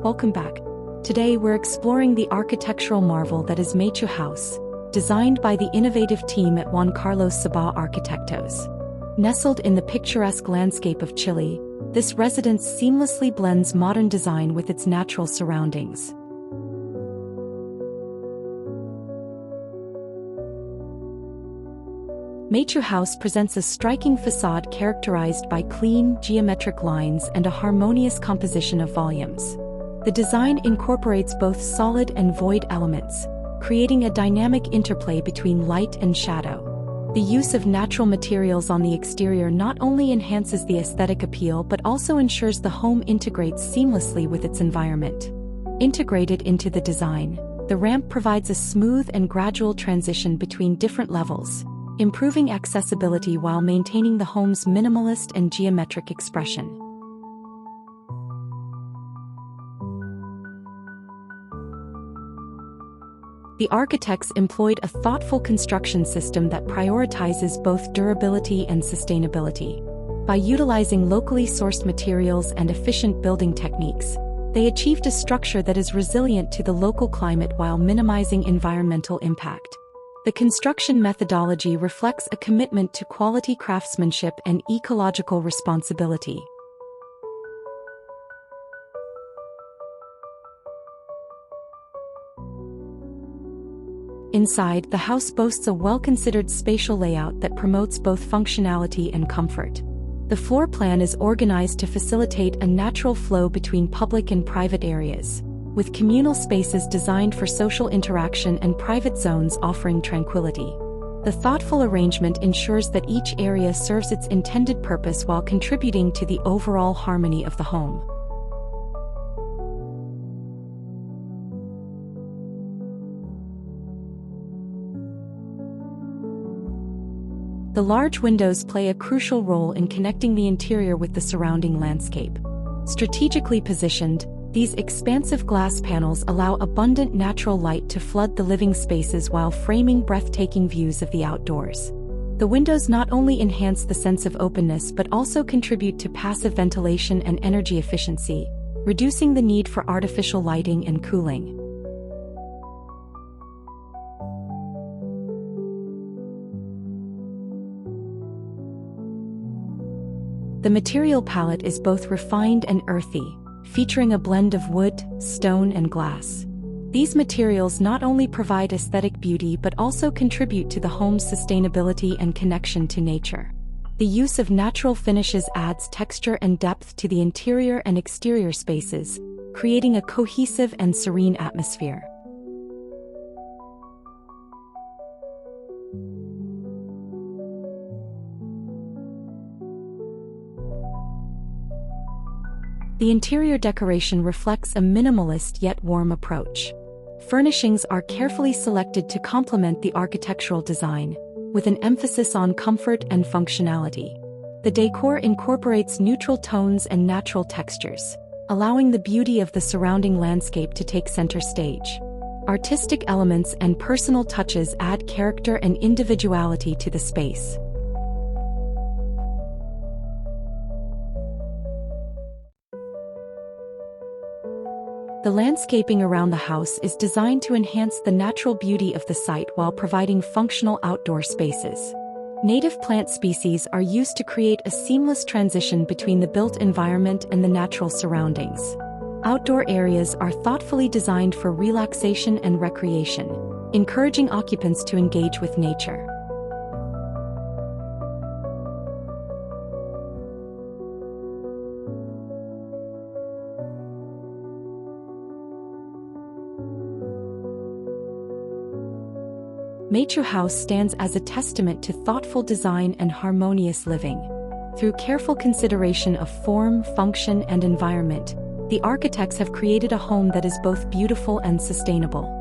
Welcome back. Today we're exploring the architectural marvel that is Maytúe House, designed by the innovative team at Juan Sabbagh Arquitectos. Nestled in the picturesque landscape of Chile, this residence seamlessly blends modern design with its natural surroundings. Maytúe House presents a striking facade characterized by clean, geometric lines and a harmonious composition of volumes. The design incorporates both solid and void elements, creating a dynamic interplay between light and shadow. The use of natural materials on the exterior not only enhances the aesthetic appeal but also ensures the home integrates seamlessly with its environment. Integrated into the design, the ramp provides a smooth and gradual transition between different levels, improving accessibility while maintaining the home's minimalist and geometric expression. The architects employed a thoughtful construction system that prioritizes both durability and sustainability. By utilizing locally sourced materials and efficient building techniques, they achieved a structure that is resilient to the local climate while minimizing environmental impact. The construction methodology reflects a commitment to quality craftsmanship and ecological responsibility. Inside, the house boasts a well-considered spatial layout that promotes both functionality and comfort. The floor plan is organized to facilitate a natural flow between public and private areas, with communal spaces designed for social interaction and private zones offering tranquility. The thoughtful arrangement ensures that each area serves its intended purpose while contributing to the overall harmony of the home. The large windows play a crucial role in connecting the interior with the surrounding landscape. Strategically positioned, these expansive glass panels allow abundant natural light to flood the living spaces while framing breathtaking views of the outdoors. The windows not only enhance the sense of openness but also contribute to passive ventilation and energy efficiency, reducing the need for artificial lighting and cooling. The material palette is both refined and earthy, featuring a blend of wood, stone, and glass. These materials not only provide aesthetic beauty but also contribute to the home's sustainability and connection to nature. The use of natural finishes adds texture and depth to the interior and exterior spaces, creating a cohesive and serene atmosphere. The interior decoration reflects a minimalist yet warm approach. Furnishings are carefully selected to complement the architectural design, with an emphasis on comfort and functionality. The decor incorporates neutral tones and natural textures, allowing the beauty of the surrounding landscape to take center stage. Artistic elements and personal touches add character and individuality to the space. The landscaping around the house is designed to enhance the natural beauty of the site while providing functional outdoor spaces. Native plant species are used to create a seamless transition between the built environment and the natural surroundings. Outdoor areas are thoughtfully designed for relaxation and recreation, encouraging occupants to engage with nature. Maytúe House stands as a testament to thoughtful design and harmonious living. Through careful consideration of form, function, and environment, the architects have created a home that is both beautiful and sustainable.